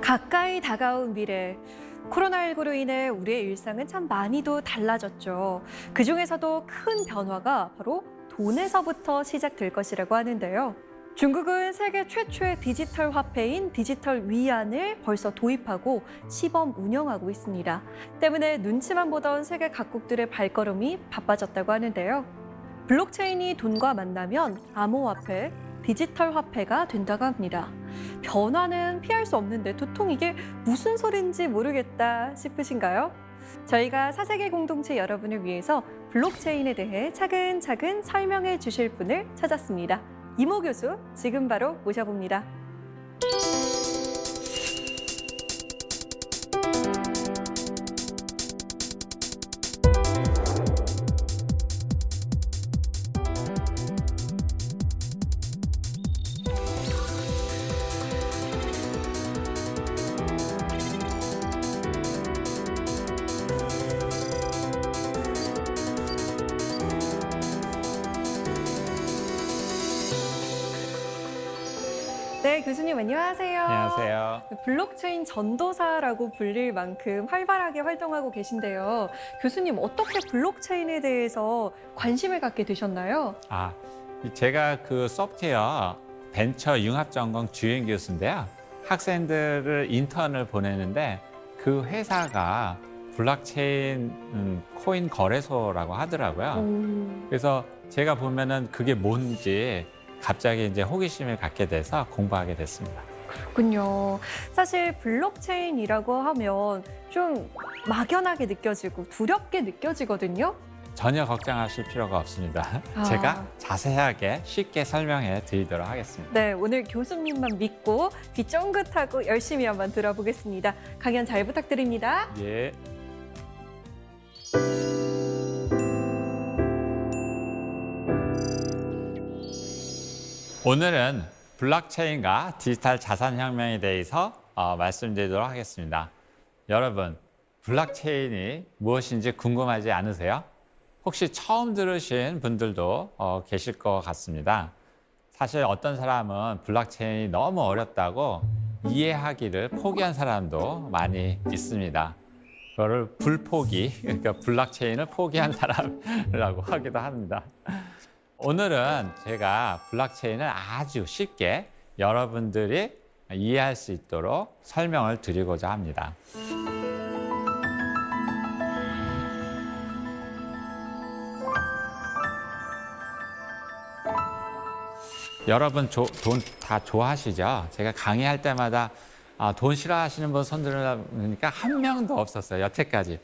가까이 다가온 미래. 코로나19로 인해 우리의 일상은 참 많이도 달라졌죠. 그중에서도 큰 변화가 바로 돈에서부터 시작될 것이라고 하는데요. 중국은 세계 최초의 디지털 화폐인 디지털 위안을 벌써 도입하고 시범 운영하고 있습니다. 때문에 눈치만 보던 세계 각국들의 발걸음이 바빠졌다고 하는데요. 블록체인이 돈과 만나면 암호화폐, 디지털 화폐가 된다고 합니다. 변화는 피할 수 없는데 도통 이게 무슨 소린지 모르겠다 싶으신가요? 저희가 사세계 공동체 여러분을 위해서 블록체인에 대해 차근차근 설명해 주실 분을 찾았습니다. 이모 교수 지금 바로 모셔봅니다. 네, 교수님 안녕하세요. 안녕하세요. 블록체인 전도사라고 불릴 만큼 활발하게 활동하고 계신데요. 교수님 어떻게 블록체인에 대해서 관심을 갖게 되셨나요? 제가 그 소프트웨어 벤처 융합전공 주임 교수인데요. 학생들을 인턴을 보내는데 그 회사가 블록체인 코인 거래소라고 하더라고요. 그래서 제가 보면은 그게 뭔지 갑자기 이제 호기심을 갖게 돼서 공부하게 됐습니다. 그렇군요. 사실 블록체인이라고 하면 좀 막연하게 느껴지고 두렵게 느껴지거든요. 전혀 걱정하실 필요가 없습니다. 아. 제가 자세하게 쉽게 설명해 드리도록 하겠습니다. 네, 오늘 교수님만 믿고 귀 쫑긋하고 열심히 한번 들어보겠습니다. 강연 잘 부탁드립니다. 예. 오늘은 블록체인과 디지털 자산혁명에 대해서 말씀드리도록 하겠습니다. 여러분, 블록체인이 무엇인지 궁금하지 않으세요? 혹시 처음 들으신 분들도 계실 것 같습니다. 사실 어떤 사람은 블록체인이 너무 어렵다고 이해하기를 포기한 사람도 많이 있습니다. 그거를 불포기, 그러니까 블록체인을 포기한 사람이라고 하기도 합니다. 오늘은 제가 블록체인을 아주 쉽게 여러분들이 이해할 수 있도록 설명을 드리고자 합니다. 여러분 돈 다 좋아하시죠? 제가 강의할 때마다 돈 싫어하시는 분 손 들으니까 한 명도 없었어요, 여태까지.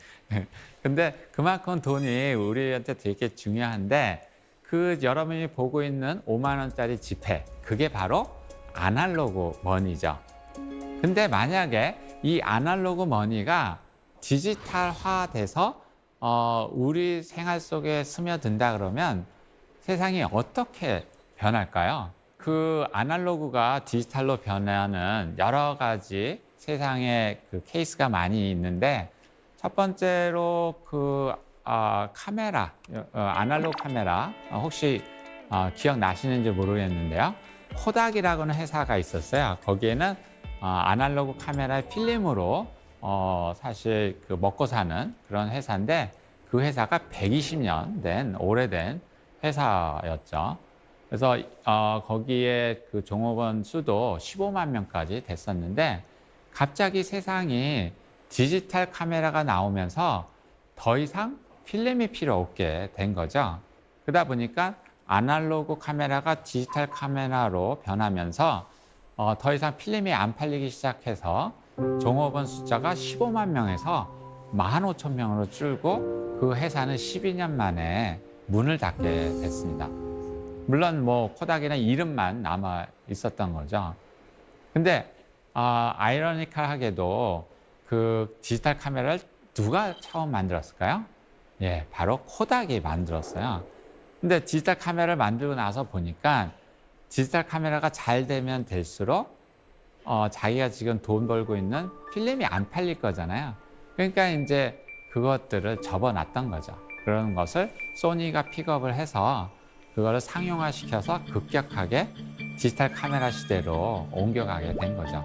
근데 그만큼 돈이 우리한테 되게 중요한데 그 여러분이 보고 있는 5만 원짜리 지폐, 그게 바로 아날로그 머니죠. 근데 만약에 이 아날로그 머니가 디지털화돼서 우리 생활 속에 스며든다 그러면 세상이 어떻게 변할까요? 그 아날로그가 디지털로 변하는 여러 가지 세상의 그 케이스가 많이 있는데 첫 번째로 카메라, 아날로그 카메라 혹시 기억나시는지 모르겠는데요. 코닥이라고는 회사가 있었어요. 거기에는 아날로그 카메라의 필름으로 사실 그 먹고 사는 그런 회사인데 그 회사가 120년 된 오래된 회사였죠. 그래서 거기에 그 종업원 수도 15만 명까지 됐었는데 갑자기 세상이 디지털 카메라가 나오면서 더 이상 필름이 필요 없게 된 거죠. 그러다 보니까 아날로그 카메라가 디지털 카메라로 변하면서 더 이상 필름이 안 팔리기 시작해서 종업원 숫자가 15만 명에서 15,000명으로 줄고 그 회사는 12년 만에 문을 닫게 됐습니다. 물론 뭐 코닥이나 이름만 남아 있었던 거죠. 근데 아이러니컬하게도 그 디지털 카메라를 누가 처음 만들었을까요? 예, 바로 코닥이 만들었어요. 근데 디지털 카메라를 만들고 나서 보니까 디지털 카메라가 잘 되면 될수록 자기가 지금 돈 벌고 있는 필름이 안 팔릴 거잖아요. 그러니까 이제 그것들을 접어놨던 거죠. 그런 것을 소니가 픽업을 해서 그거를 상용화시켜서 급격하게 디지털 카메라 시대로 옮겨가게 된 거죠.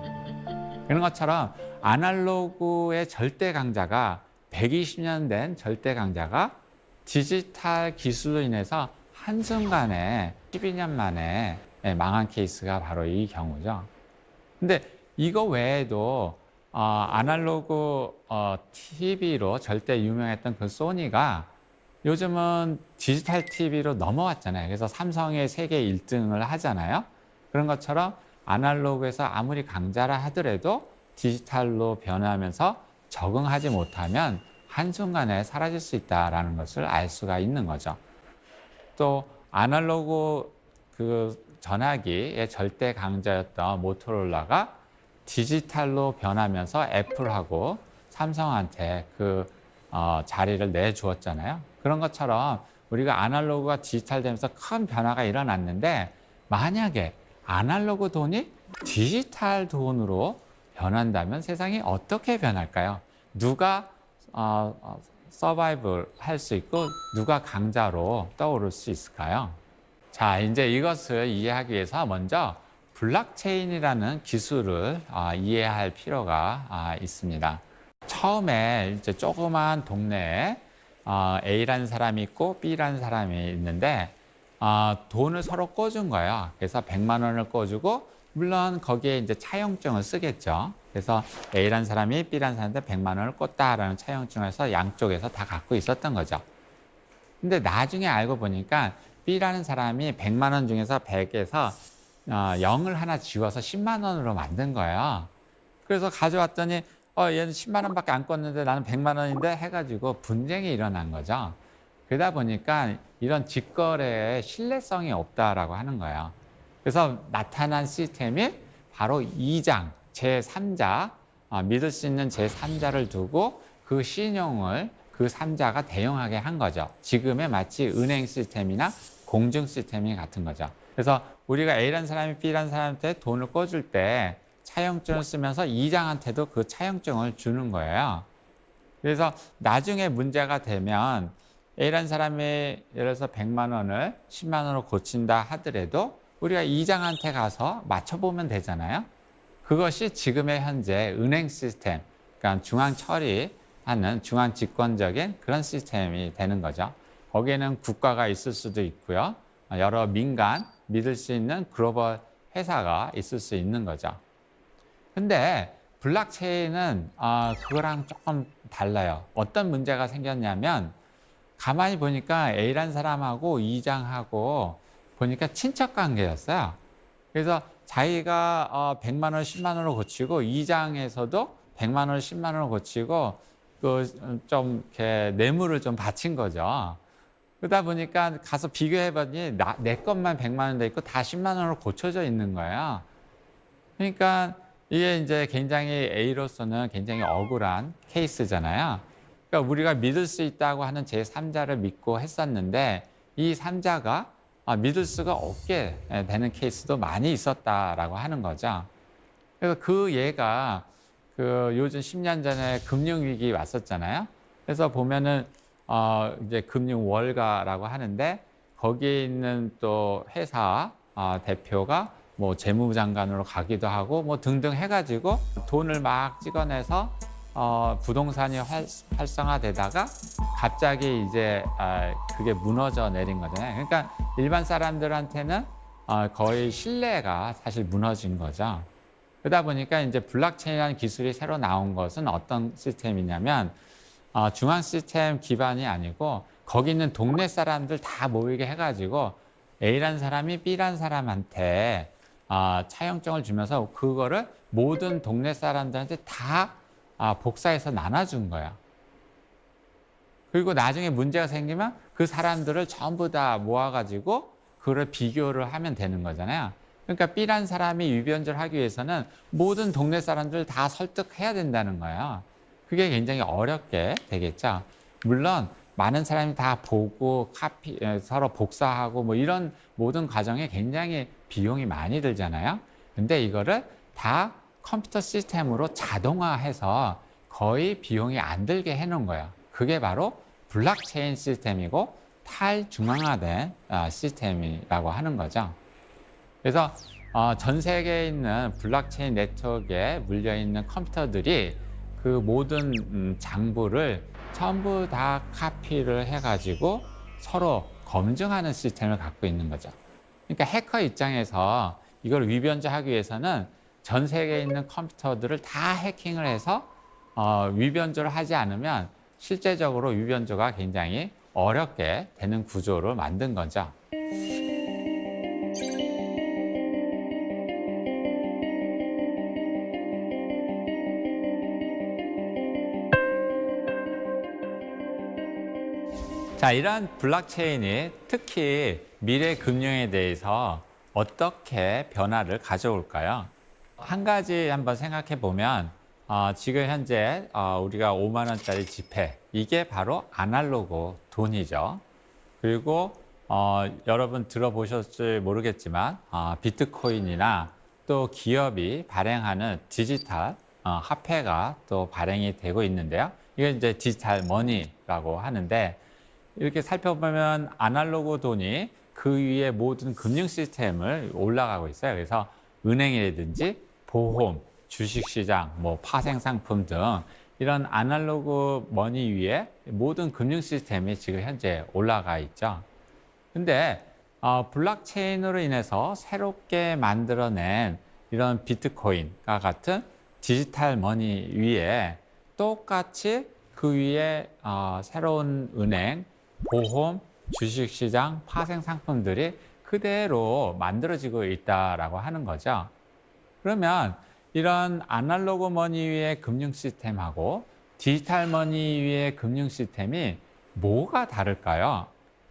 이런 것처럼 아날로그의 절대 강자가 120년 된 절대 강자가 디지털 기술로 인해서 한순간에 12년 만에 망한 케이스가 바로 이 경우죠. 근데 이거 외에도 아날로그 TV로 절대 유명했던 그 소니가 요즘은 디지털 TV로 넘어왔잖아요. 그래서 삼성이 세계 1등을 하잖아요. 그런 것처럼 아날로그에서 아무리 강자라 하더라도 디지털로 변하면서 적응하지 못하면 한순간에 사라질 수 있다는 것을 알 수가 있는 거죠. 또 아날로그 그 전화기의 절대 강자였던 모토로라가 디지털로 변하면서 애플하고 삼성한테 그 자리를 내주었잖아요. 그런 것처럼 우리가 아날로그가 디지털 되면서 큰 변화가 일어났는데 만약에 아날로그 돈이 디지털 돈으로 변한다면 세상이 어떻게 변할까요? 누가 서바이벌 할 수 있고 누가 강자로 떠오를 수 있을까요? 자, 이제 이것을 이해하기 위해서 먼저 블록체인이라는 기술을 이해할 필요가 있습니다. 처음에 이제 조그만 동네에 A라는 사람이 있고 B라는 사람이 있는데 돈을 서로 꿔준 거예요. 그래서 100만 원을 꿔주고 물론 거기에 이제 차용증을 쓰겠죠. 그래서 A라는 사람이 B라는 사람한테 100만 원을 꿨다라는 차용증을 해서 양쪽에서 다 갖고 있었던 거죠. 근데 나중에 알고 보니까 B라는 사람이 100만 원 중에서 100에서 0을 하나 지워서 10만 원으로 만든 거예요. 그래서 가져왔더니 얘는 10만 원밖에 안 껐는데 나는 100만 원인데 해가지고 분쟁이 일어난 거죠. 그러다 보니까 이런 직거래에 신뢰성이 없다라고 하는 거예요. 그래서 나타난 시스템이 바로 2장, 제3자, 믿을 수 있는 제3자를 두고 그 신용을 그 3자가 대응하게 한 거죠. 지금의 마치 은행 시스템이나 공증 시스템이 같은 거죠. 그래서 우리가 A라는 사람이 B라는 사람한테 돈을 꿔줄 때 차용증을 쓰면서 2장한테도 그 차용증을 주는 거예요. 그래서 나중에 문제가 되면 A라는 사람이 예를 들어서 100만 원을 10만 원으로 고친다 하더라도 우리가 2장한테 가서 맞춰보면 되잖아요. 그것이 지금의 현재 은행 시스템, 그러니까 중앙 처리하는 중앙 집권적인 그런 시스템이 되는 거죠. 거기에는 국가가 있을 수도 있고요. 여러 민간, 믿을 수 있는 글로벌 회사가 있을 수 있는 거죠. 근데 블록체인은 그거랑 조금 달라요. 어떤 문제가 생겼냐면 가만히 보니까 A라는 사람하고 2장하고 보니까 친척 관계였어요. 그래서 자기가 100만 원, 10만 원으로 고치고 2장에서도 100만 원, 10만 원으로 고치고 그 좀 이렇게 뇌물을 좀 바친 거죠. 그러다 보니까 가서 비교해봤더니 내 것만 100만 원 돼 있고 다 10만 원으로 고쳐져 있는 거예요. 그러니까 이게 이제 굉장히 A로서는 굉장히 억울한 케이스잖아요. 그러니까 우리가 믿을 수 있다고 하는 제3자를 믿고 했었는데 이 3자가 믿을 수가 없게 되는 케이스도 많이 있었다라고 하는 거죠. 그래서 그 예가 그 요즘 10년 전에 금융위기 왔었잖아요. 그래서 보면은 이제 금융월가라고 하는데 거기에 있는 또 회사 대표가 뭐 재무장관으로 가기도 하고 뭐 등등 해가지고 돈을 막 찍어내서 부동산이 활성화되다가 갑자기 이제 그게 무너져 내린 거잖아요. 그러니까 일반 사람들한테는 거의 신뢰가 사실 무너진 거죠. 그러다 보니까 이제 블록체인이라는 기술이 새로 나온 것은 어떤 시스템이냐면 중앙 시스템 기반이 아니고 거기 있는 동네 사람들 다 모이게 해가지고 A라는 사람이 B라는 사람한테 차용증을 주면서 그거를 모든 동네 사람들한테 다 복사해서 나눠준 거예요. 그리고 나중에 문제가 생기면 그 사람들을 전부 다 모아가지고 그걸 비교를 하면 되는 거잖아요. 그러니까 B라는 사람이 위변조를 하기 위해서는 모든 동네 사람들을 다 설득해야 된다는 거예요. 그게 굉장히 어렵게 되겠죠. 물론 많은 사람이 다 보고 서로 복사하고 뭐 이런 모든 과정에 굉장히 비용이 많이 들잖아요. 근데 이거를 다 컴퓨터 시스템으로 자동화해서 거의 비용이 안 들게 해놓은 거예요. 그게 바로 블록체인 시스템이고 탈중앙화된 시스템이라고 하는 거죠. 그래서 전 세계에 있는 블록체인 네트워크에 물려 있는 컴퓨터들이 그 모든 장부를 전부 다 카피를 해가지고 서로 검증하는 시스템을 갖고 있는 거죠. 그러니까 해커 입장에서 이걸 위변조하기 위해서는 전 세계에 있는 컴퓨터들을 다 해킹을 해서 위변조를 하지 않으면 실제적으로 위변조가 굉장히 어렵게 되는 구조를 만든 거죠. 자, 이런 블록체인이 특히 미래 금융에 대해서 어떻게 변화를 가져올까요? 한 가지 한번 생각해 보면 지금 현재 우리가 5만 원짜리 지폐, 이게 바로 아날로그 돈이죠. 그리고 여러분 들어보셨을지 모르겠지만 비트코인이나 또 기업이 발행하는 디지털 화폐가 또 발행이 되고 있는데요. 이게 이제 디지털 머니라고 하는데, 이렇게 살펴보면 아날로그 돈이 그 위에 모든 금융 시스템을 올라가고 있어요. 그래서 은행이라든지 보험, 주식시장, 뭐 파생상품 등 이런 아날로그 머니 위에 모든 금융 시스템이 지금 현재 올라가 있죠. 근데 블록체인으로 인해서 새롭게 만들어낸 이런 비트코인과 같은 디지털 머니 위에 똑같이 그 위에 새로운 은행, 보험, 주식시장, 파생상품들이 그대로 만들어지고 있다라고 하는 거죠. 그러면 이런 아날로그 머니 위의 금융 시스템하고 디지털 머니 위의 금융 시스템이 뭐가 다를까요?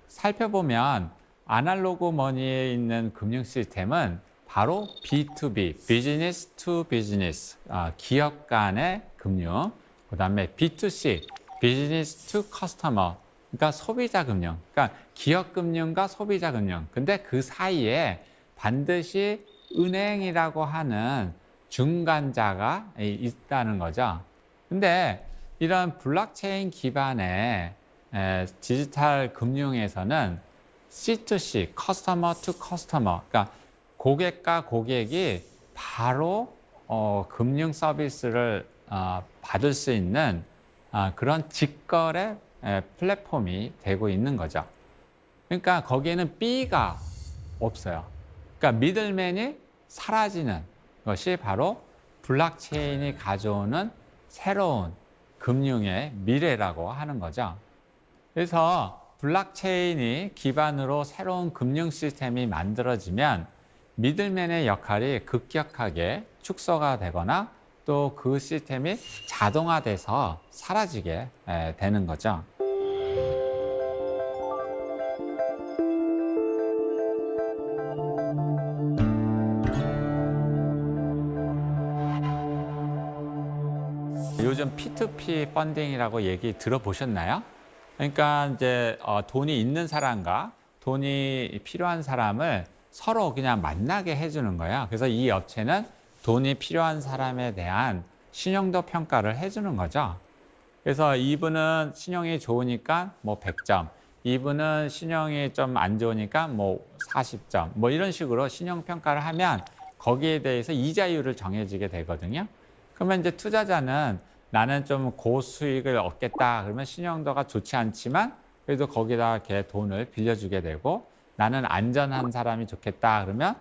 살펴보면 아날로그 머니에 있는 금융 시스템은 바로 B2B, 비즈니스 투 비즈니스, 기업 간의 금융, 그 다음에 B2C, 비즈니스 투 커스터머, 그러니까 소비자 금융, 그러니까 기업 금융과 소비자 금융. 근데 그 사이에 반드시 은행이라고 하는 중간자가 있다는 거죠. 근데 이런 블록체인 기반의 디지털 금융에서는 C2C, 커스터머 투 커스터머, 그러니까 고객과 고객이 바로 금융 서비스를 받을 수 있는 그런 직거래 플랫폼이 되고 있는 거죠. 그러니까 거기에는 B가 없어요. 그러니까 미들맨이 사라지는 것이 바로 블록체인이 가져오는 새로운 금융의 미래라고 하는 거죠. 그래서 블록체인이 기반으로 새로운 금융 시스템이 만들어지면 미들맨의 역할이 급격하게 축소가 되거나 또 그 시스템이 자동화돼서 사라지게 되는 거죠. 요즘 P2P 펀딩이라고 얘기 들어보셨나요? 그러니까 이제 돈이 있는 사람과 돈이 필요한 사람을 서로 그냥 만나게 해주는 거예요. 그래서 이 업체는 돈이 필요한 사람에 대한 신용도 평가를 해주는 거죠. 그래서 이분은 신용이 좋으니까 뭐 100점, 이분은 신용이 좀 안 좋으니까 뭐 40점, 뭐 이런 식으로 신용 평가를 하면 거기에 대해서 이자율을 정해지게 되거든요. 그러면 이제 투자자는 나는 좀 고수익을 얻겠다 그러면 신용도가 좋지 않지만 그래도 거기다 이렇게 돈을 빌려주게 되고, 나는 안전한 사람이 좋겠다 그러면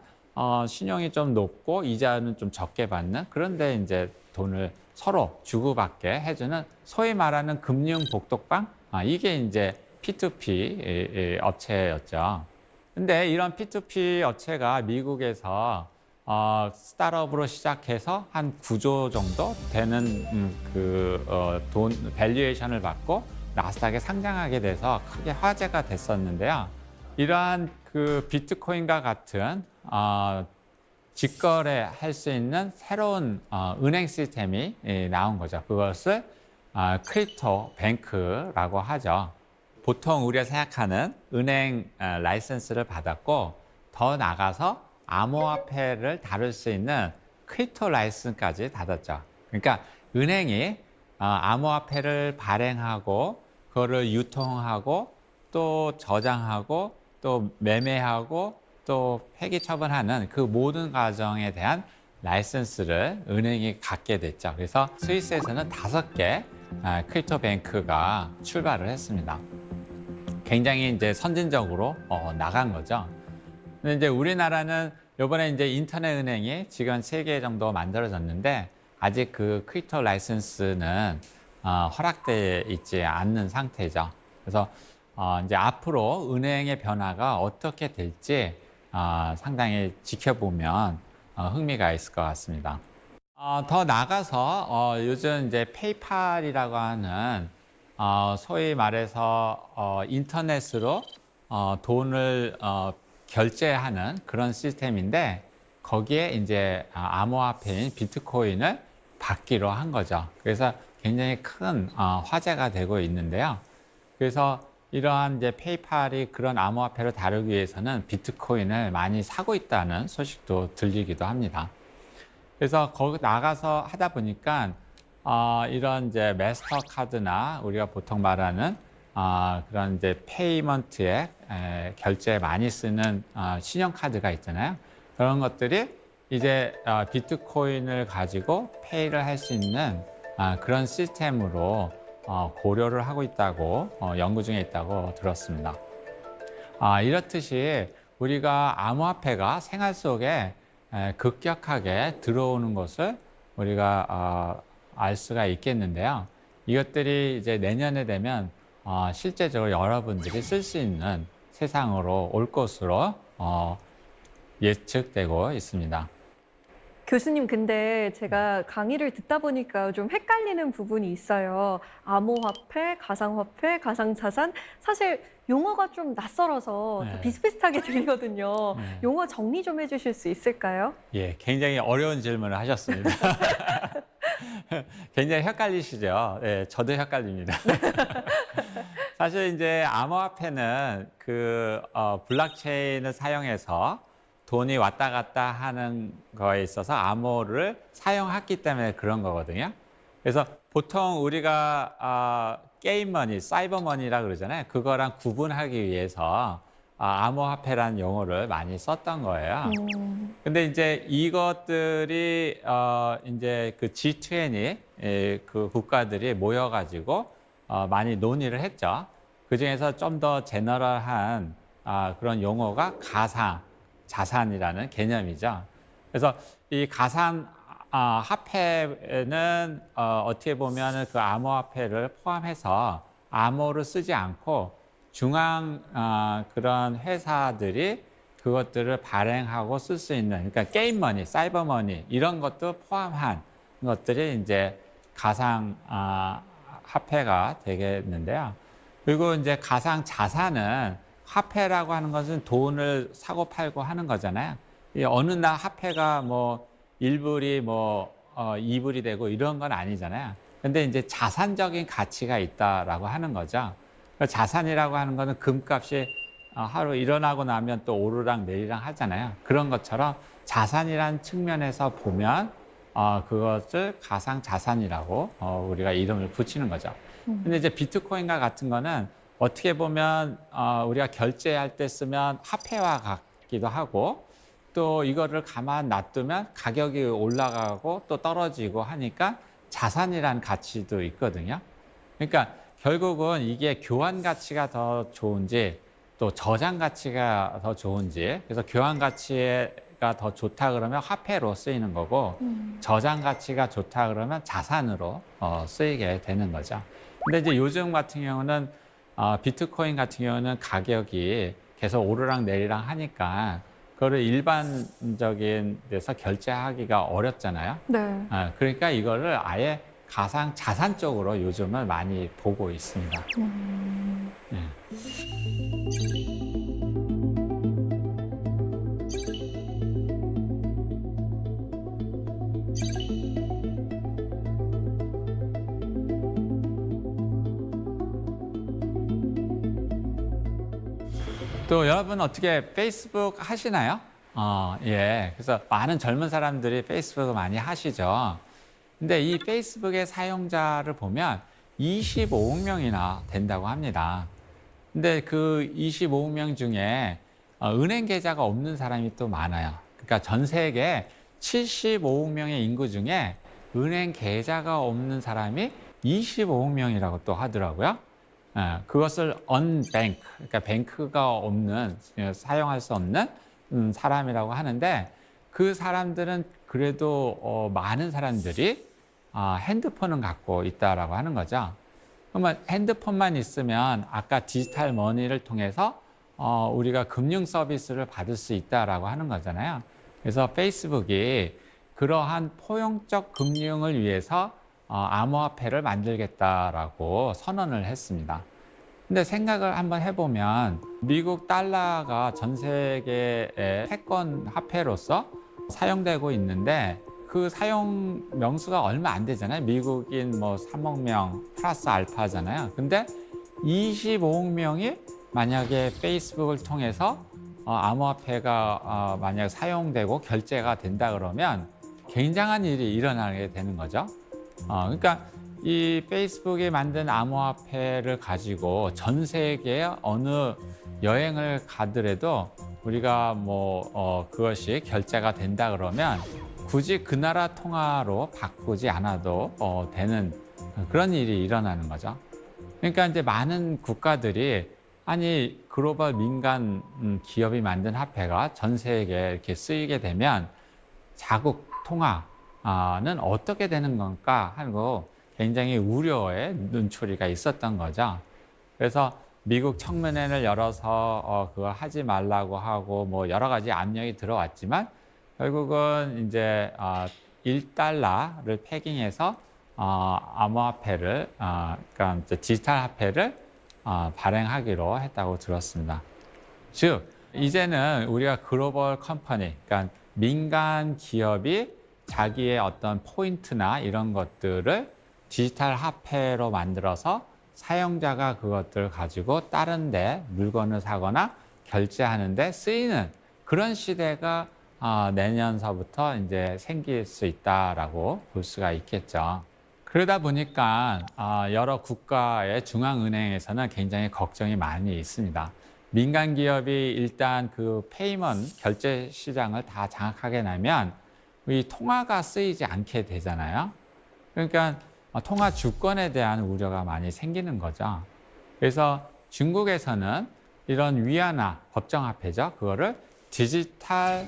신용이 좀 높고 이자는 좀 적게 받는, 그런데 이제 돈을 서로 주고받게 해주는 소위 말하는 금융 복덕방, 이게 이제 P2P 업체였죠. 근데 이런 P2P 업체가 미국에서 스타트업으로 시작해서 한 9조 정도 되는 돈 밸류에이션을 받고 나스닥에 상장하게 돼서 크게 화제가 됐었는데요. 이러한 그 비트코인과 같은 직거래할 수 있는 새로운 은행 시스템이 나온 거죠. 그것을 크립토 뱅크라고 하죠. 보통 우리가 생각하는 은행 라이선스를 받았고 더 나가서 암호화폐를 다룰 수 있는 크립토 라이선스까지 받았죠. 그러니까 은행이 암호화폐를 발행하고 그거를 유통하고 또 저장하고 또 매매하고 또 폐기 처분하는 그 모든 과정에 대한 라이선스를 은행이 갖게 됐죠. 그래서 스위스에서는 5개 크립토뱅크가 출발을 했습니다. 굉장히 이제 선진적으로 나간 거죠. 근데 이제 우리나라는 이번에 이제 인터넷 은행이 지금 3개 정도 만들어졌는데 아직 그 크립토 라이선스는 허락돼 있지 않는 상태죠. 그래서 이제 앞으로 은행의 변화가 어떻게 될지 상당히 지켜보면 흥미가 있을 것 같습니다. 더 나가서 요즘 이제 페이팔이라고 하는 소위 말해서 인터넷으로 돈을 결제하는 그런 시스템인데 거기에 이제 암호화폐인 비트코인을 받기로 한 거죠. 그래서 굉장히 큰 화제가 되고 있는데요. 그래서 이러한 이제 페이팔이 그런 암호화폐를 다루기 위해서는 비트코인을 많이 사고 있다는 소식도 들리기도 합니다. 그래서 거기 나가서 하다 보니까 이런 이제 마스터카드나 우리가 보통 말하는 그런 이제 페이먼트에 결제에 많이 쓰는 신용카드가 있잖아요. 그런 것들이 이제 비트코인을 가지고 페이를 할 수 있는 그런 시스템으로 고려를 하고 있다고 연구 중에 있다고 들었습니다. 이렇듯이 우리가 암호화폐가 생활 속에 급격하게 들어오는 것을 우리가 알 수가 있겠는데요. 이것들이 이제 내년에 되면 실제적으로 여러분들이 쓸 수 있는 세상으로 올 것으로 예측되고 있습니다. 교수님, 근데 제가 강의를 듣다 보니까 좀 헷갈리는 부분이 있어요. 암호화폐, 가상화폐, 가상자산. 사실 용어가 좀 낯설어서 다 네. 비슷비슷하게 들리거든요. 네. 용어 정리 좀 해주실 수 있을까요? 예, 굉장히 어려운 질문을 하셨습니다. 굉장히 헷갈리시죠? 예, 저도 헷갈립니다. 사실 이제 암호화폐는 그 블록체인을 사용해서 돈이 왔다 갔다 하는 거에 있어서 암호를 사용했기 때문에 그런 거거든요. 그래서 보통 우리가 게임머니, 사이버머니라 그러잖아요. 그거랑 구분하기 위해서 암호화폐라는 용어를 많이 썼던 거예요. 근데 이제 이것들이 이제 그 G20 그 국가들이 모여가지고 많이 논의를 했죠. 그 중에서 좀 더 제너럴한 그런 용어가 가상 자산이라는 개념이죠. 그래서 이 가상 화폐는 어떻게 보면 그 암호화폐를 포함해서 암호를 쓰지 않고 중앙 그런 회사들이 그것들을 발행하고 쓸 수 있는, 그러니까 게임머니, 사이버머니 이런 것도 포함한 것들이 이제 가상 화폐가 되겠는데요. 그리고 이제 가상 자산은 화폐라고 하는 것은 돈을 사고 팔고 하는 거잖아요. 어느 날 화폐가 뭐 1불이 뭐 2불이 되고 이런 건 아니잖아요. 근데 이제 자산적인 가치가 있다라고 하는 거죠. 자산이라고 하는 거는 금값이 하루 일어나고 나면 또 오르락 내리락 하잖아요. 그런 것처럼 자산이라는 측면에서 보면 그것을 가상 자산이라고 우리가 이름을 붙이는 거죠. 근데 이제 비트코인과 같은 거는 어떻게 보면 우리가 결제할 때 쓰면 화폐와 같기도 하고 또 이거를 가만 놔두면 가격이 올라가고 또 떨어지고 하니까 자산이라는 가치도 있거든요. 그러니까 결국은 이게 교환 가치가 더 좋은지 또 저장 가치가 더 좋은지, 그래서 교환 가치가 더 좋다 그러면 화폐로 쓰이는 거고 저장 가치가 좋다 그러면 자산으로 쓰이게 되는 거죠. 근데 이제 요즘 같은 경우는 비트코인 같은 경우는 가격이 계속 오르락 내리락 하니까 그거를 일반적인 데서 결제하기가 어렵잖아요. 네. 그러니까 이거를 아예 가상 자산 쪽으로 요즘은 많이 보고 있습니다. 네. 또 여러분 어떻게 페이스북 하시나요? 예. 그래서 많은 젊은 사람들이 페이스북을 많이 하시죠. 근데 이 페이스북의 사용자를 보면 25억 명이나 된다고 합니다. 근데 그 25억 명 중에 은행 계좌가 없는 사람이 또 많아요. 그러니까 전 세계 75억 명의 인구 중에 은행 계좌가 없는 사람이 25억 명이라고 또 하더라고요. 그것을 unbank, 그러니까 뱅크가 없는, 사용할 수 없는 사람이라고 하는데, 그 사람들은 그래도 많은 사람들이 핸드폰은 갖고 있다라고 하는 거죠. 그러면 핸드폰만 있으면 아까 디지털 머니를 통해서 우리가 금융 서비스를 받을 수 있다라고 하는 거잖아요. 그래서 페이스북이 그러한 포용적 금융을 위해서 암호화폐를 만들겠다라고 선언을 했습니다. 근데 생각을 한번 해보면 미국 달러가 전 세계의 패권 화폐로서 사용되고 있는데 그 사용 명수가 얼마 안 되잖아요. 미국인 뭐 3억 명 플러스 알파잖아요. 근데 25억 명이 만약에 페이스북을 통해서 암호화폐가 만약 사용되고 결제가 된다 그러면 굉장한 일이 일어나게 되는 거죠. 그러니까 이 페이스북이 만든 암호화폐를 가지고 전 세계에 어느 여행을 가더라도 우리가 그것이 결제가 된다 그러면 굳이 그 나라 통화로 바꾸지 않아도 되는 그런 일이 일어나는 거죠. 그러니까 이제 많은 국가들이 아니 글로벌 민간 기업이 만든 화폐가 전 세계에 이렇게 쓰이게 되면 자국 통화는 어떻게 되는 건가 하고 굉장히 우려의 눈초리가 있었던 거죠. 그래서 미국 청문회를 열어서 그걸 하지 말라고 하고 뭐 여러 가지 압력이 들어왔지만 결국은 이제 1달러를 패깅해서 암호화폐를 그러니까 이제 디지털 화폐를 발행하기로 했다고 들었습니다. 즉 이제는 우리가 글로벌 컴퍼니, 그러니까 민간 기업이 자기의 어떤 포인트나 이런 것들을 디지털 화폐로 만들어서 사용자가 그것들을 가지고 다른 데 물건을 사거나 결제하는 데 쓰이는 그런 시대가 내년서부터 이제 생길 수 있다라고 볼 수가 있겠죠. 그러다 보니까 여러 국가의 중앙은행에서는 굉장히 걱정이 많이 있습니다. 민간 기업이 일단 그 페이먼트 결제 시장을 다 장악하게 되면 이 통화가 쓰이지 않게 되잖아요. 그러니까 통화 주권에 대한 우려가 많이 생기는 거죠. 그래서 중국에서는 이런 위안화, 법정화폐죠. 그거를 디지털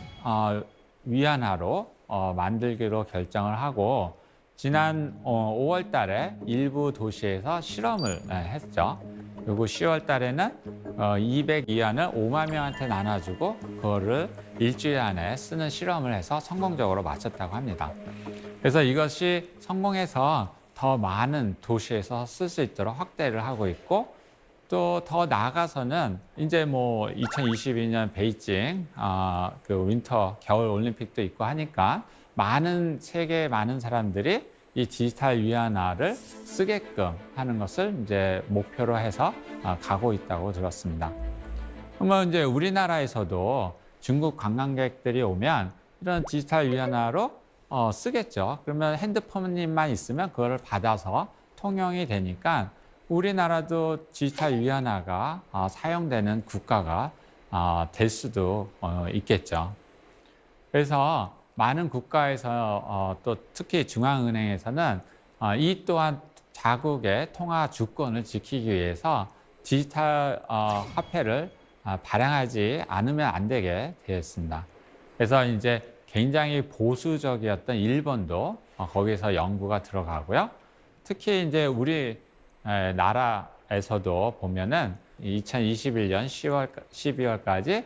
위안화로 만들기로 결정을 하고 지난 5월 달에 일부 도시에서 실험을 했죠. 그리고 10월 달에는 200위안을 5만 명한테 나눠주고 그거를 일주일 안에 쓰는 실험을 해서 성공적으로 마쳤다고 합니다. 그래서 이것이 성공해서 더 많은 도시에서 쓸 수 있도록 확대를 하고 있고 또 더 나아가서는 이제 뭐 2022년 베이징 그 윈터 겨울 올림픽도 있고 하니까 세계의 많은 사람들이 이 디지털 위안화를 쓰게끔 하는 것을 이제 목표로 해서 가고 있다고 들었습니다. 그러면 이제 우리나라에서도 중국 관광객들이 오면 이런 디지털 위안화로 쓰겠죠. 그러면 핸드폰만 있으면 그거를 받아서 통용이 되니까 우리나라도 디지털 위안화가 사용되는 국가가 될 수도 있겠죠. 그래서 많은 국가에서 또 특히 중앙은행에서는 이 또한 자국의 통화 주권을 지키기 위해서 디지털 화폐를 발행하지 않으면 안 되게 되었습니다. 그래서 이제 굉장히 보수적이었던 일본도 거기서 연구가 들어가고요. 특히 이제 우리 나라에서도 보면은 2021년 12월까지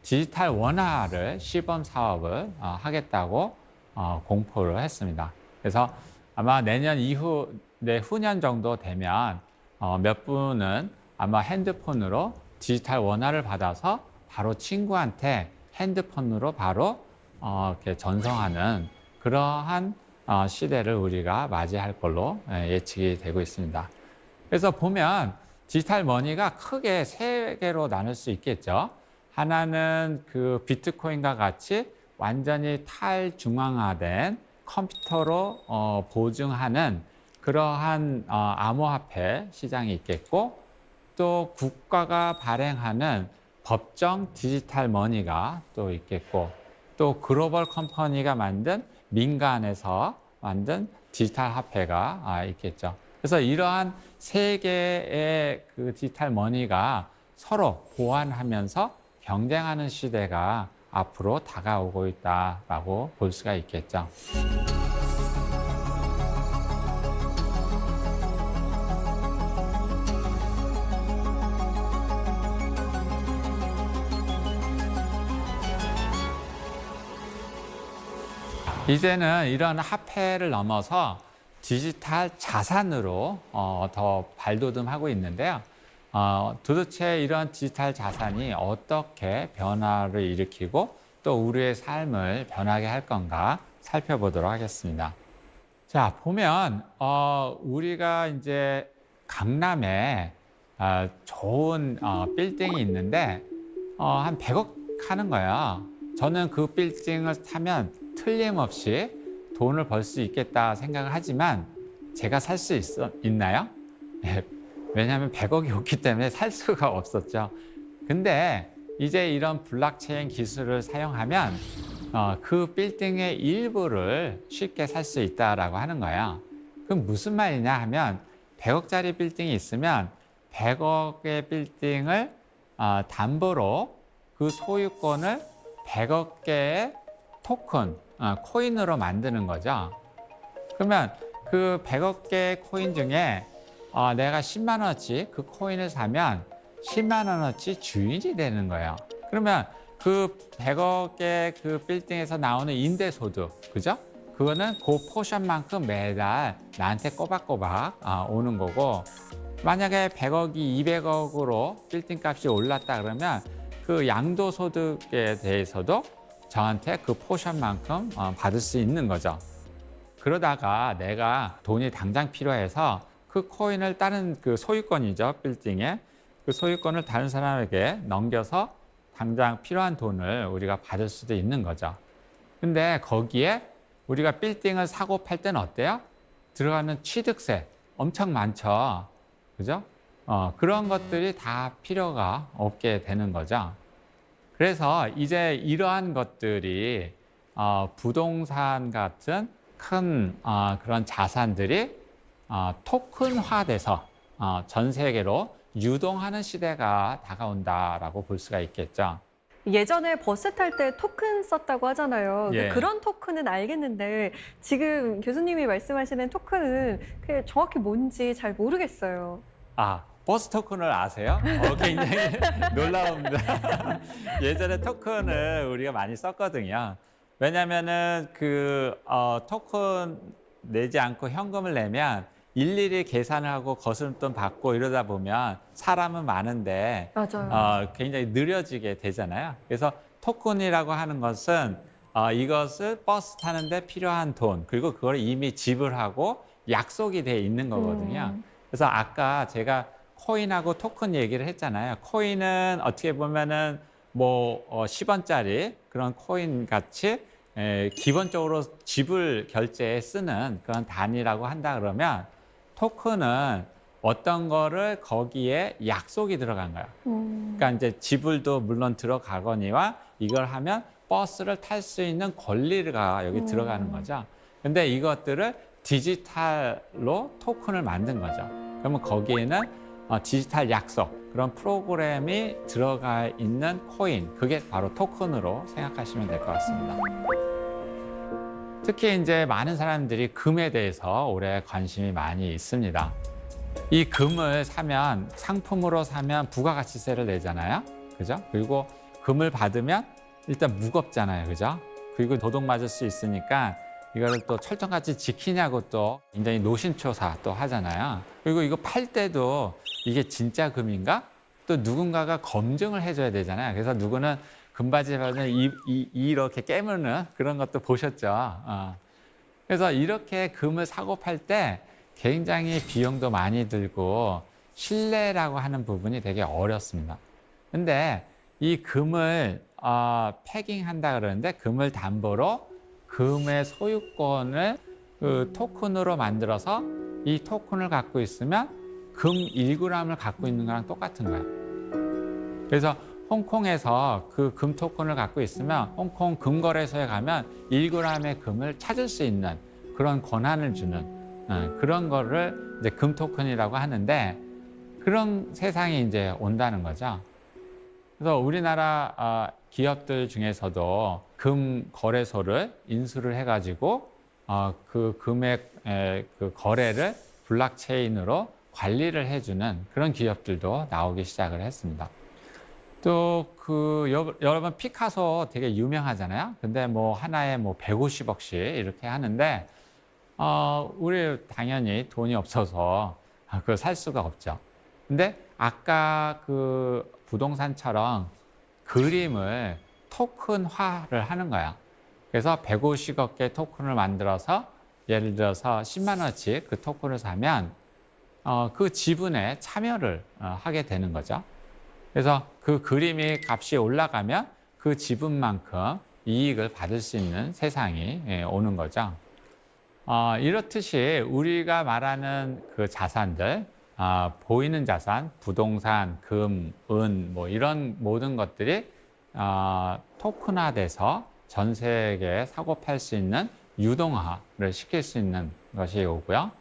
디지털 원화를 시범 사업을 하겠다고 공포를 했습니다. 그래서 아마 내년 내후년 정도 되면 몇 분은 아마 핸드폰으로 디지털 원화를 받아서 바로 친구한테 핸드폰으로 바로 이렇게 전송하는 그러한 시대를 우리가 맞이할 걸로 예측이 되고 있습니다. 그래서 보면 디지털 머니가 크게 세 개로 나눌 수 있겠죠. 하나는 그 비트코인과 같이 완전히 탈중앙화된 컴퓨터로 보증하는 그러한 암호화폐 시장이 있겠고 또 국가가 발행하는 법정 디지털 머니가 또 있겠고, 또 글로벌 컴퍼니가 만든 민간에서 만든 디지털 화폐가 있겠죠. 그래서 이러한 세 개의 그 디지털 머니가 서로 보완하면서 경쟁하는 시대가 앞으로 다가오고 있다라고 볼 수가 있겠죠. 이제는 이런 화폐를 넘어서 디지털 자산으로 더 발돋움하고 있는데요. 도대체 이런 디지털 자산이 어떻게 변화를 일으키고 또 우리의 삶을 변하게 할 건가 살펴보도록 하겠습니다. 자, 보면 우리가 이제 강남에 좋은 빌딩이 있는데 한 100억 하는 거예요. 저는 그 빌딩을 타면 틀림없이 돈을 벌 수 있겠다 생각을 하지만 제가 살 수 있나요? 왜냐하면 100억이 없기 때문에 살 수가 없었죠. 근데 이제 이런 블록체인 기술을 사용하면 그 빌딩의 일부를 쉽게 살 수 있다라고 하는 거예요. 그럼 무슨 말이냐 하면 100억짜리 빌딩이 있으면 100억의 빌딩을 담보로 그 소유권을 100억 개의 토큰, 코인으로 만드는 거죠. 그러면 그 100억 개의 코인 중에 내가 10만 원어치 그 코인을 사면 10만 원어치 주인이 되는 거예요. 그러면 그 100억 개 그 빌딩에서 나오는 임대소득, 그죠? 그거는 그 포션만큼 매달 나한테 꼬박꼬박 오는 거고, 만약에 100억이 200억으로 빌딩 값이 올랐다 그러면 그 양도소득에 대해서도 저한테 그 포션만큼 받을 수 있는 거죠. 그러다가 내가 돈이 당장 필요해서 그 코인을 다른 그 소유권이죠, 빌딩에. 그 소유권을 다른 사람에게 넘겨서 당장 필요한 돈을 우리가 받을 수도 있는 거죠. 근데 거기에 우리가 빌딩을 사고 팔 때는 어때요? 들어가는 취득세 엄청 많죠. 그죠? 그런 것들이 다 필요가 없게 되는 거죠. 그래서 이제 이러한 것들이 부동산 같은 큰 그런 자산들이 토큰화돼서 전 세계로 유동하는 시대가 다가온다라고 볼 수가 있겠죠. 예전에 버스 탈 때 토큰 썼다고 하잖아요. 예. 그런 토큰은 알겠는데 지금 교수님이 말씀하시는 토큰은 그게 정확히 뭔지 잘 모르겠어요. 버스 토큰을 아세요? 굉장히 놀라웁니다. 예전에 토큰을 우리가 많이 썼거든요. 왜냐면은 그 토큰 내지 않고 현금을 내면 일일이 계산을 하고 거스름돈 받고 이러다 보면 사람은 많은데 맞아요. 굉장히 느려지게 되잖아요. 그래서 토큰이라고 하는 것은 이것을 버스 타는데 필요한 돈, 그리고 그걸 이미 지불하고 약속이 돼 있는 거거든요. 그래서 아까 제가 코인하고 토큰 얘기를 했잖아요. 코인은 어떻게 보면은 뭐 10원짜리 그런 코인 같이 기본적으로 지불 결제에 쓰는 그런 단위라고 한다 그러면, 토큰은 어떤 거를 거기에 약속이 들어간 거야. 그러니까 이제 지불도 물론 들어가거니와 이걸 하면 버스를 탈 수 있는 권리가 여기 들어가는 거죠. 근데 이것들을 디지털로 토큰을 만든 거죠. 그러면 거기에는 디지털 약속, 그런 프로그램이 들어가 있는 코인, 그게 바로 토큰으로 생각하시면 될 것 같습니다. 특히 이제 많은 사람들이 금에 대해서 올해 관심이 많이 있습니다. 이 금을 사면, 상품으로 사면 부가가치세를 내잖아요. 그죠? 그리고 금을 받으면 일단 무겁잖아요. 그죠? 그리고 도둑 맞을 수 있으니까 이거를 또 철통같이 지키냐고 또 굉장히 노심초사 또 하잖아요. 그리고 이거 팔 때도 이게 진짜 금인가? 또 누군가가 검증을 해줘야 되잖아요. 그래서 누구는 금바지 바지는 이렇게 깨무는 그런 것도 보셨죠. 그래서 이렇게 금을 사고 팔 때 굉장히 비용도 많이 들고 신뢰라고 하는 부분이 되게 어렵습니다. 근데 이 금을 패깅한다 그러는데, 금을 담보로 금의 소유권을 그 토큰으로 만들어서 이 토큰을 갖고 있으면 금 1g을 갖고 있는 거랑 똑같은 거예요. 그래서 홍콩에서 그 금 토큰을 갖고 있으면 홍콩 금거래소에 가면 1g의 금을 찾을 수 있는 그런 권한을 주는 그런 거를 이제 금 토큰이라고 하는데, 그런 세상이 이제 온다는 거죠. 그래서 우리나라 기업들 중에서도 금 거래소를 인수를 해가지고 그 금액 그 거래를 블록체인으로 관리를 해주는 그런 기업들도 나오기 시작을 했습니다. 또 여러분 피카소 되게 유명하잖아요. 근데 뭐 하나에 뭐 150억씩 이렇게 하는데 우리 당연히 돈이 없어서 그걸 살 수가 없죠. 근데 아까 그 부동산처럼 그림을 토큰화를 하는 거야. 그래서 150억 개 토큰을 만들어서 예를 들어서 10만 원어치 그 토큰을 사면 그 지분에 참여를 하게 되는 거죠. 그래서 그 그림이 값이 올라가면 그 지분만큼 이익을 받을 수 있는 세상이 오는 거죠. 이렇듯이 우리가 말하는 그 자산들, 보이는 자산, 부동산, 금, 은, 뭐 이런 모든 것들이 토큰화돼서 전 세계에 사고 팔 수 있는 유동화를 시킬 수 있는 것이 오고요.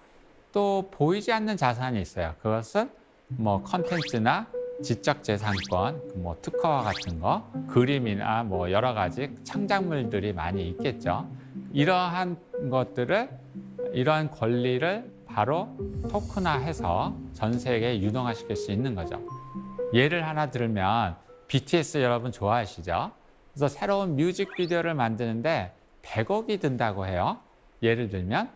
또 보이지 않는 자산이 있어요. 그것은 뭐 컨텐츠나 지적재산권, 뭐 특허와 같은 거, 그림이나 뭐 여러 가지 창작물들이 많이 있겠죠. 이러한 것들을, 이러한 권리를 바로 토큰화해서 전 세계에 유동화시킬 수 있는 거죠. 예를 하나 들면 BTS 여러분 좋아하시죠? 그래서 새로운 뮤직비디오를 만드는데 100억이 든다고 해요. 예를 들면.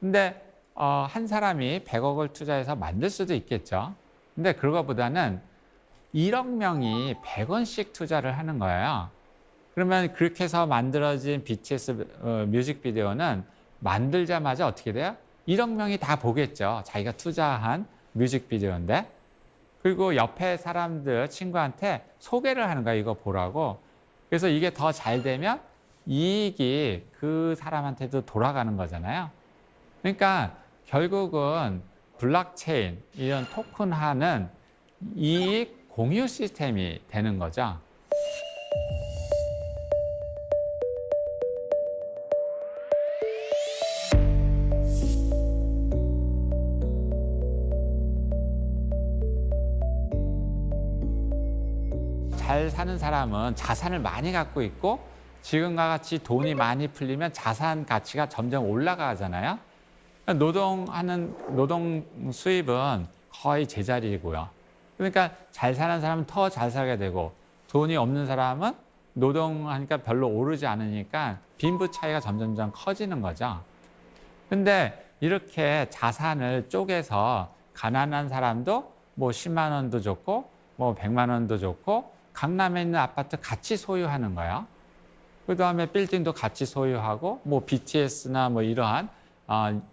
근데 한 사람이 100억을 투자해서 만들 수도 있겠죠. 근데 그거보다는 1억 명이 100원씩 투자를 하는 거예요. 그러면 그렇게 해서 만들어진 BTS 뮤직비디오는 만들자마자 어떻게 돼요? 1억 명이 다 보겠죠. 자기가 투자한 뮤직비디오인데. 그리고 옆에 사람들, 친구한테 소개를 하는 거야. 이거 보라고. 그래서 이게 더 잘 되면 이익이 그 사람한테도 돌아가는 거잖아요. 그러니까 결국은 블록체인, 이런 토큰화는 이익 공유 시스템이 되는 거죠. 잘 사는 사람은 자산을 많이 갖고 있고 지금과 같이 돈이 많이 풀리면 자산 가치가 점점 올라가잖아요. 노동 수입은 거의 제자리고요. 그러니까 잘 사는 사람은 더 잘 살게 되고 돈이 없는 사람은 노동하니까 별로 오르지 않으니까 빈부 차이가 점점점 커지는 거죠. 근데 이렇게 자산을 쪼개서 가난한 사람도 뭐 10만 원도 좋고 뭐 100만 원도 좋고 강남에 있는 아파트 같이 소유하는 거예요. 그 다음에 빌딩도 같이 소유하고 뭐 BTS나 뭐 이러한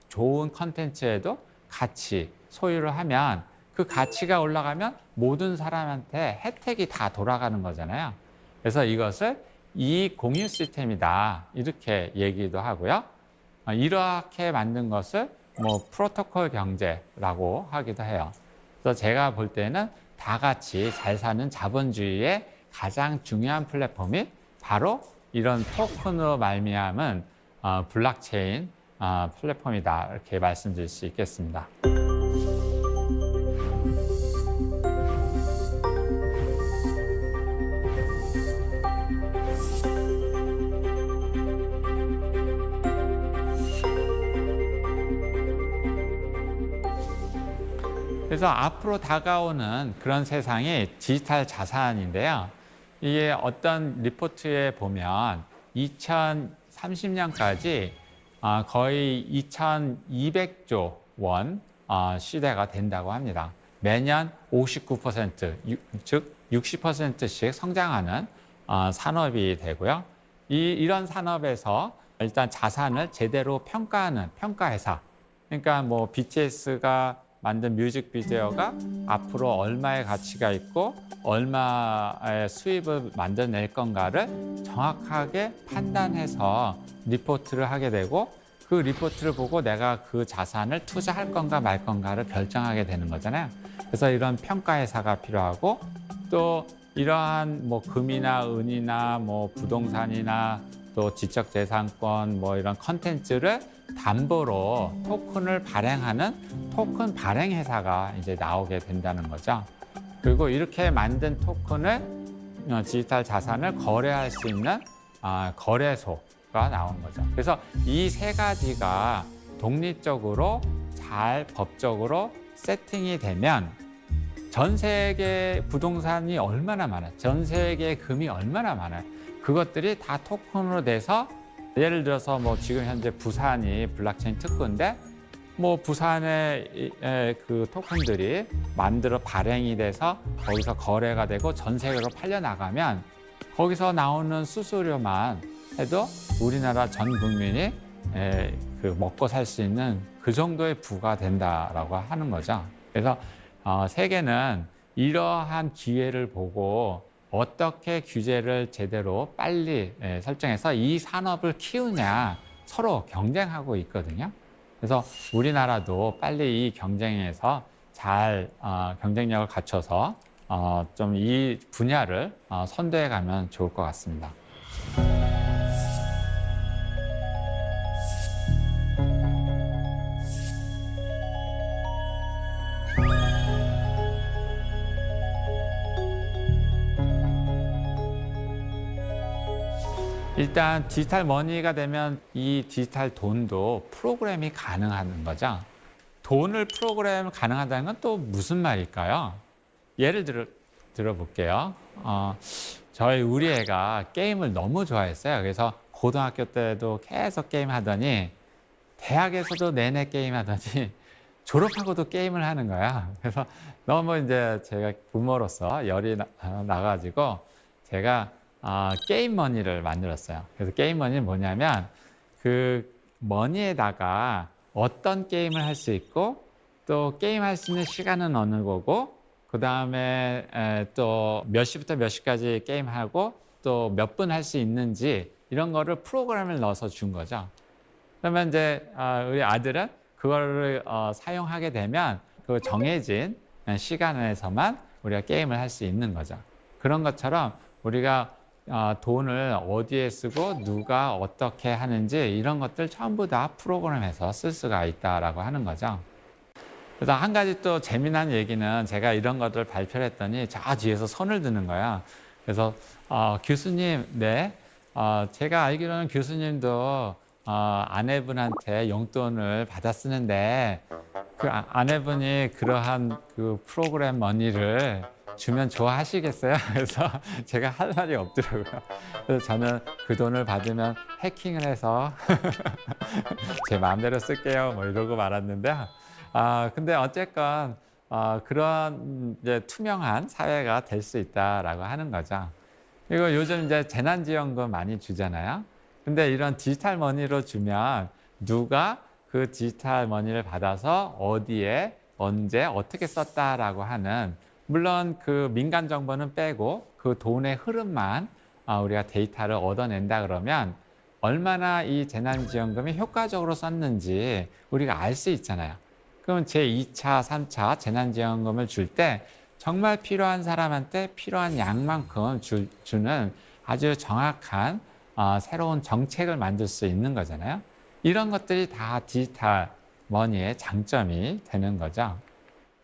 좋은 컨텐츠에도 같이 소유를 하면 그 가치가 올라가면 모든 사람한테 혜택이 다 돌아가는 거잖아요. 그래서 이것을 이익 공유 시스템이다 이렇게 얘기도 하고요. 이렇게 만든 것을 뭐 프로토콜 경제라고 하기도 해요. 그래서 제가 볼 때는 다 같이 잘 사는 자본주의의 가장 중요한 플랫폼이 바로 이런 토큰으로 말미암은 블록체인 플랫폼이다 이렇게 말씀드릴 수 있겠습니다. 그래서 앞으로 다가오는 그런 세상이 디지털 자산인데요. 이게 어떤 리포트에 보면 2030년까지 거의 2,200조 원 시대가 된다고 합니다. 매년 59%, 즉 60%씩 성장하는 산업이 되고요. 이런 산업에서 일단 자산을 제대로 평가하는 평가회사. 그러니까 뭐 BTS가 만든 뮤직비디오가 앞으로 얼마의 가치가 있고 얼마의 수입을 만들어낼 건가를 정확하게 판단해서 리포트를 하게 되고 그 리포트를 보고 내가 그 자산을 투자할 건가 말 건가를 결정하게 되는 거잖아요. 그래서 이런 평가회사가 필요하고 또 이러한 뭐 금이나 은이나 뭐 부동산이나 또 지적재산권 뭐 이런 컨텐츠를 담보로 토큰을 발행하는 토큰 발행 회사가 이제 나오게 된다는 거죠. 그리고 이렇게 만든 토큰을 디지털 자산을 거래할 수 있는 거래소가 나온 거죠. 그래서 이 세 가지가 독립적으로 잘 법적으로 세팅이 되면 전 세계 부동산이 얼마나 많아요. 전 세계 금이 얼마나 많아요. 그것들이 다 토큰으로 돼서 예를 들어서 뭐 지금 현재 부산이 블록체인 특구인데 뭐 부산의 그 토큰들이 만들어 발행이 돼서 거기서 거래가 되고 전 세계로 팔려 나가면 거기서 나오는 수수료만 해도 우리나라 전 국민이 그 먹고 살 수 있는 그 정도의 부가 된다라고 하는 거죠. 그래서 세계는 이러한 기회를 보고 어떻게 규제를 제대로 빨리 설정해서 이 산업을 키우냐 서로 경쟁하고 있거든요. 그래서 우리나라도 빨리 이 경쟁에서 잘 경쟁력을 갖춰서 좀 이 분야를 선도해 가면 좋을 것 같습니다. 일단 디지털 머니가 되면 이 디지털 돈도 프로그램이 가능한 거죠. 돈을 프로그램 가능하다는 건 또 무슨 말일까요? 예를 들어볼게요. 우리 애가 게임을 너무 좋아했어요. 그래서 고등학교 때도 계속 게임하더니 대학에서도 내내 게임하더니 졸업하고도 게임을 하는 거야. 그래서 너무 이제 제가 부모로서 열이 나가지고 제가 게임 머니를 만들었어요. 그래서 게임 머니는 뭐냐면 그 머니에다가 어떤 게임을 할 수 있고 또 게임할 수 있는 시간은 어느 거고 그 다음에 또 몇 시부터 몇 시까지 게임하고 또 몇 분 할 수 있는지 이런 거를 프로그램을 넣어서 준 거죠. 그러면 이제 우리 아들은 그거를 사용하게 되면 그 정해진 시간에서만 우리가 게임을 할 수 있는 거죠. 그런 것처럼 우리가 돈을 어디에 쓰고 누가 어떻게 하는지 이런 것들 전부 다 프로그램에서 쓸 수가 있다라고 하는 거죠. 그래서 한 가지 또 재미난 얘기는 제가 이런 것들을 발표를 했더니 저 뒤에서 손을 드는 거야. 그래서 교수님, 네, 제가 알기로는 교수님도 아내분한테 용돈을 받아 쓰는데 그 아내분이 그러한 그 프로그램 머니를 주면 좋아하시겠어요? 그래서 제가 할 말이 없더라고요. 그래서 저는 그 돈을 받으면 해킹을 해서 제 마음대로 쓸게요. 뭐 이러고 말았는데, 근데 어쨌건 그런 이제 투명한 사회가 될 수 있다라고 하는 거죠. 그리고 요즘 이제 재난지원금 많이 주잖아요. 근데 이런 디지털 머니로 주면 누가 그 디지털 머니를 받아서 어디에 언제 어떻게 썼다라고 하는 물론 그 민간 정보는 빼고 그 돈의 흐름만 우리가 데이터를 얻어낸다 그러면 얼마나 이 재난지원금이 효과적으로 썼는지 우리가 알 수 있잖아요. 그럼 제2차, 3차 재난지원금을 줄 때 정말 필요한 사람한테 필요한 양만큼 주는 아주 정확한 새로운 정책을 만들 수 있는 거잖아요. 이런 것들이 다 디지털 머니의 장점이 되는 거죠.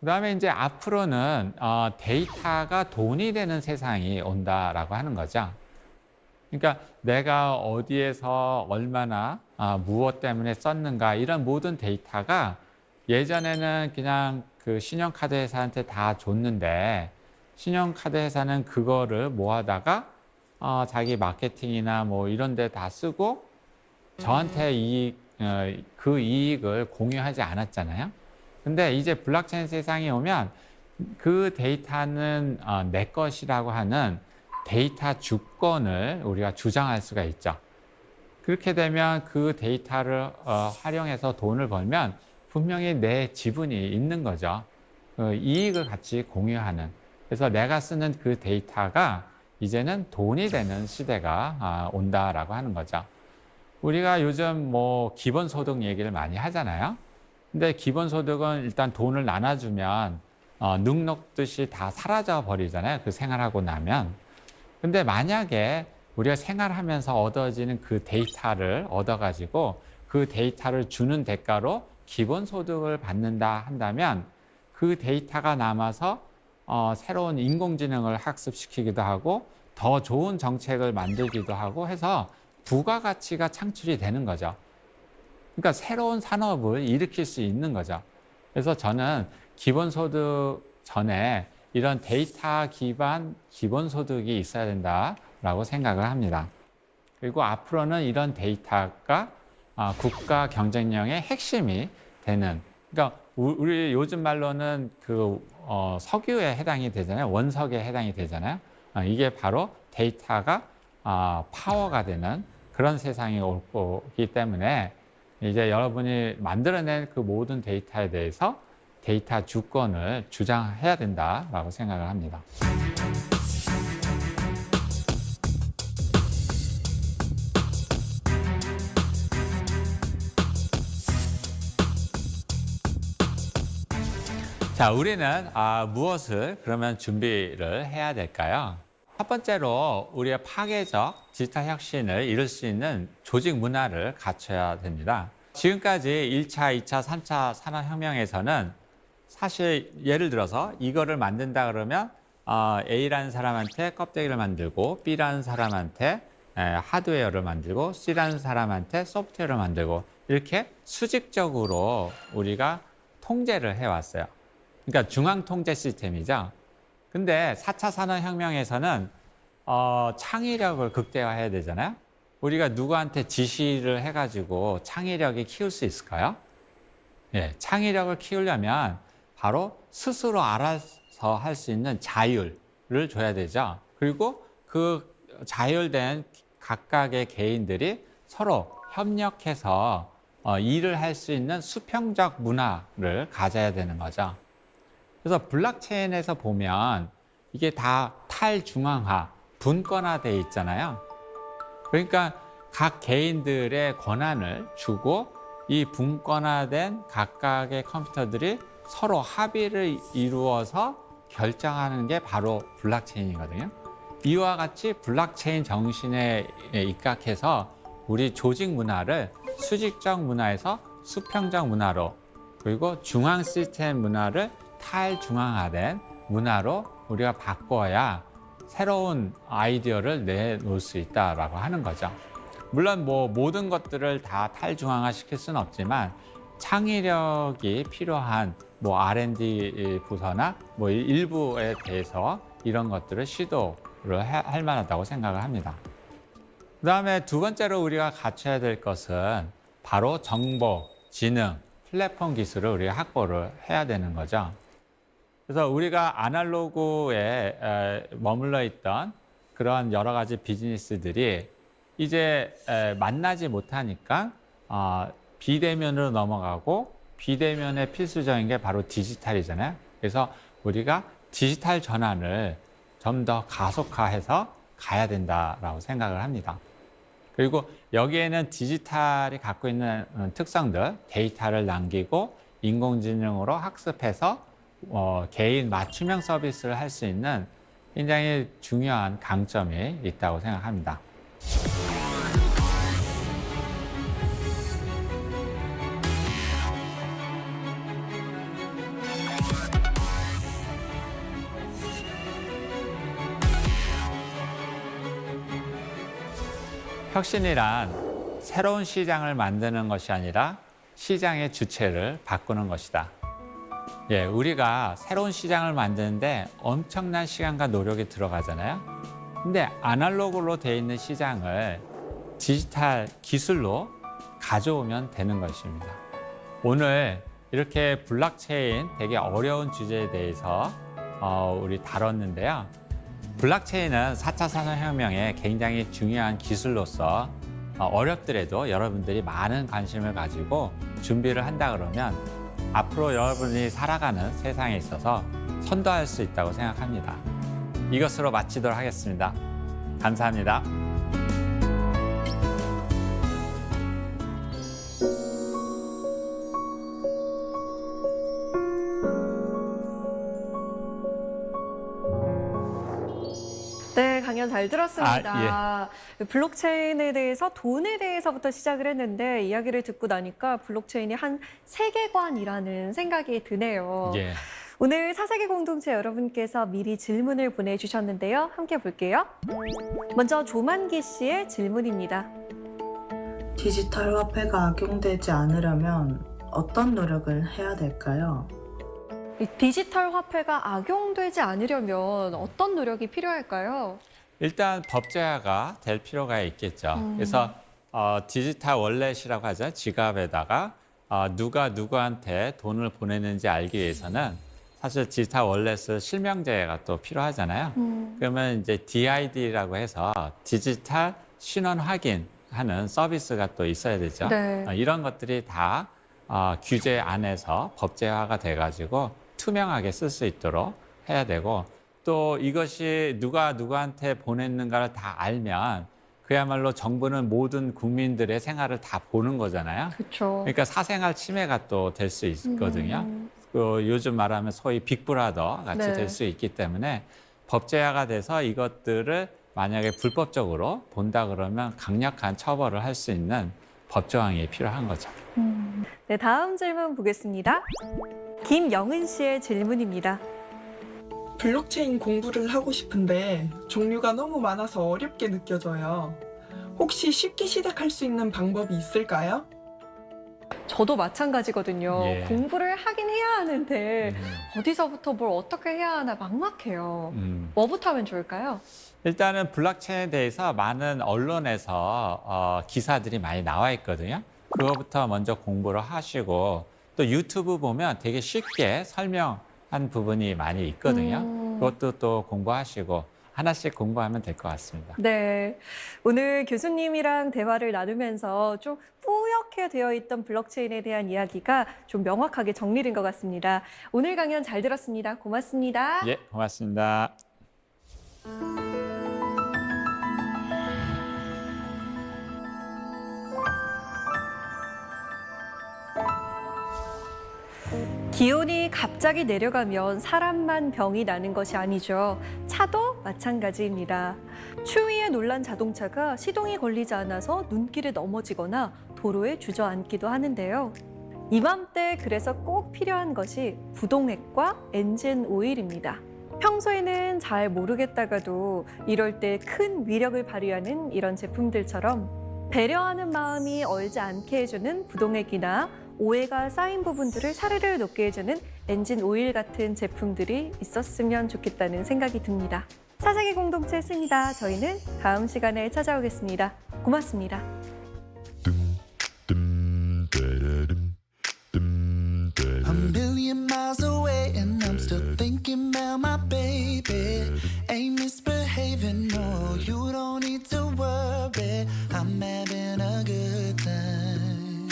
그다음에 이제 앞으로는 데이터가 돈이 되는 세상이 온다라고 하는 거죠. 그러니까 내가 어디에서 얼마나 무엇 때문에 썼는가 이런 모든 데이터가 예전에는 그냥 그 신용카드 회사한테 다 줬는데 신용카드 회사는 그거를 모아다가 자기 마케팅이나 뭐 이런 데 다 쓰고 저한테 그 이익을 공유하지 않았잖아요. 근데 이제 블록체인 세상에 오면 그 데이터는 내 것이라고 하는 데이터 주권을 우리가 주장할 수가 있죠. 그렇게 되면 그 데이터를 활용해서 돈을 벌면 분명히 내 지분이 있는 거죠. 이익을 같이 공유하는. 그래서 내가 쓰는 그 데이터가 이제는 돈이 되는 시대가 온다라고 하는 거죠. 우리가 요즘 뭐 기본소득 얘기를 많이 하잖아요. 근데 기본소득은 일단 돈을 나눠주면 눅 녹듯이 다 사라져 버리잖아요. 그 생활하고 나면. 근데 만약에 우리가 생활하면서 얻어지는 그 데이터를 얻어가지고 그 데이터를 주는 대가로 기본소득을 받는다 한다면 그 데이터가 남아서 새로운 인공지능을 학습시키기도 하고 더 좋은 정책을 만들기도 하고 해서 부가가치가 창출이 되는 거죠. 그러니까 새로운 산업을 일으킬 수 있는 거죠. 그래서 저는 기본소득 전에 이런 데이터 기반 기본소득이 있어야 된다라고 생각을 합니다. 그리고 앞으로는 이런 데이터가 국가 경쟁력의 핵심이 되는, 그러니까 우리 요즘 말로는 석유에 해당이 되잖아요. 원석에 해당이 되잖아요. 이게 바로 데이터가 파워가 되는 그런 세상이 올 거기 때문에 이제 여러분이 만들어낸 그 모든 데이터에 대해서 데이터 주권을 주장해야 된다라고 생각을 합니다. 자, 우리는 무엇을 그러면 준비를 해야 될까요? 첫 번째로 우리가 파괴적 디지털 혁신을 이룰 수 있는 조직 문화를 갖춰야 됩니다. 지금까지 1차, 2차, 3차 산업혁명에서는 사실 예를 들어서 이거를 만든다 그러면 A라는 사람한테 껍데기를 만들고 B라는 사람한테 하드웨어를 만들고 C라는 사람한테 소프트웨어를 만들고 이렇게 수직적으로 우리가 통제를 해왔어요. 그러니까 중앙 통제 시스템이죠. 근데 4차 산업혁명에서는 창의력을 극대화해야 되잖아요. 우리가 누구한테 지시를 해가지고 창의력이 키울 수 있을까요? 예, 창의력을 키우려면 바로 스스로 알아서 할 수 있는 자율을 줘야 되죠. 그리고 그 자율된 각각의 개인들이 서로 협력해서 일을 할 수 있는 수평적 문화를 가져야 되는 거죠. 그래서 블록체인에서 보면 이게 다 탈중앙화, 분권화되어 있잖아요. 그러니까 각 개인들의 권한을 주고 이 분권화된 각각의 컴퓨터들이 서로 합의를 이루어서 결정하는 게 바로 블록체인이거든요. 이와 같이 블록체인 정신에 입각해서 우리 조직 문화를 수직적 문화에서 수평적 문화로, 그리고 중앙 시스템 문화를 탈중앙화된 문화로 우리가 바꿔야 새로운 아이디어를 내놓을 수 있다라고 하는 거죠. 물론 모든 것들을 다 탈중앙화 시킬 수는 없지만 창의력이 필요한 R&D 부서나 일부에 대해서 이런 것들을 시도를 할 만하다고 생각을 합니다. 그 다음에 두 번째로 우리가 갖춰야 될 것은 바로 정보, 지능, 플랫폼 기술을 우리가 확보를 해야 되는 거죠. 그래서 우리가 아날로그에 머물러 있던 그런 여러 가지 비즈니스들이 이제 만나지 못하니까 비대면으로 넘어가고, 비대면의 필수적인 게 바로 디지털이잖아요. 그래서 우리가 디지털 전환을 좀 더 가속화해서 가야 된다라고 생각을 합니다. 그리고 여기에는 디지털이 갖고 있는 특성들, 데이터를 남기고 인공지능으로 학습해서 개인 맞춤형 서비스를 할 수 있는 굉장히 중요한 강점이 있다고 생각합니다. 혁신이란 새로운 시장을 만드는 것이 아니라 시장의 주체를 바꾸는 것이다. 예, 우리가 새로운 시장을 만드는데 엄청난 시간과 노력이 들어가잖아요. 근데 아날로그로 되어 있는 시장을 디지털 기술로 가져오면 되는 것입니다. 오늘 이렇게 블록체인 되게 어려운 주제에 대해서 우리 다뤘는데요. 블록체인은 4차 산업혁명에 굉장히 중요한 기술로서 어렵더라도 여러분들이 많은 관심을 가지고 준비를 한다 그러면 앞으로 여러분이 살아가는 세상에 있어서 선도할 수 있다고 생각합니다. 이것으로 마치도록 하겠습니다. 감사합니다. 강연 잘 들었습니다. 블록체인에 대해서 돈에 대해서부터 시작을 했는데 이야기를 듣고 나니까 블록체인이 한 세계관이라는 생각이 드네요. 예. 오늘 사세계 공동체 여러분께서 미리 질문을 보내주셨는데요. 함께 볼게요. 먼저 조만기 씨의 질문입니다. 디지털 화폐가 악용되지 않으려면 어떤 노력을 해야 될까요? 이 디지털 화폐가 악용되지 않으려면 어떤 노력이 필요할까요? 일단 법제화가 될 필요가 있겠죠. 그래서 디지털 월렛이라고 하죠. 지갑에다가 누가 누구한테 돈을 보내는지 알기 위해서는 사실 디지털 월렛을 실명제가 또 필요하잖아요. 그러면 이제 DID라고 해서 디지털 신원 확인하는 서비스가 또 있어야 되죠. 네. 이런 것들이 다 규제 안에서 법제화가 돼가지고 투명하게 쓸 수 있도록 해야 되고 또 이것이 누가 누구한테 보냈는가를 다 알면 그야말로 정부는 모든 국민들의 생활을 다 보는 거잖아요. 그렇죠. 그러니까 사생활 침해가 또 될 수 있거든요. 요즘 말하면 소위 빅브라더 같이 네. 될 수 있기 때문에 법제화가 돼서 이것들을 만약에 불법적으로 본다 그러면 강력한 처벌을 할 수 있는 법 조항이 필요한 거죠. 네, 다음 질문 보겠습니다. 김영은 씨의 질문입니다. 블록체인 공부를 하고 싶은데 종류가 너무 많아서 어렵게 느껴져요. 혹시 쉽게 시작할 수 있는 방법이 있을까요? 저도 마찬가지거든요. 예. 공부를 하긴 해야 하는데 어디서부터 뭘 어떻게 해야 하나 막막해요. 뭐부터 하면 좋을까요? 일단은 블록체인에 대해서 많은 언론에서 기사들이 많이 나와 있거든요. 그거부터 먼저 공부를 하시고 또 유튜브 보면 되게 쉽게 설명한 부분이 많이 있거든요. 그것도 또 공부하시고 하나씩 공부하면 될 것 같습니다. 네, 오늘 교수님이랑 대화를 나누면서 좀 뿌옇게 되어 있던 블록체인에 대한 이야기가 좀 명확하게 정리된 것 같습니다. 오늘 강연 잘 들었습니다. 고맙습니다. 예, 고맙습니다. 기온이 갑자기 내려가면 사람만 병이 나는 것이 아니죠. 차도 마찬가지입니다. 추위에 놀란 자동차가 시동이 걸리지 않아서 눈길에 넘어지거나 도로에 주저앉기도 하는데요. 이맘때 그래서 꼭 필요한 것이 부동액과 엔진 오일입니다. 평소에는 잘 모르겠다가도 이럴 때 큰 위력을 발휘하는 이런 제품들처럼 배려하는 마음이 얼지 않게 해주는 부동액이나 오해가 쌓인 부분들을 사르르 녹게 해주는 엔진 오일 같은 제품들이 있었으면 좋겠다는 생각이 듭니다. 사세계 공동체 승이다. 저희는 다음 시간에 찾아오겠습니다. 고맙습니다. A million miles away and I'm still thinking about my baby. Ain't misbehaving, no, you don't need to worry. I'm having a good time.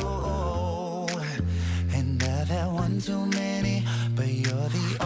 Oh, and I've had one too many, but you're the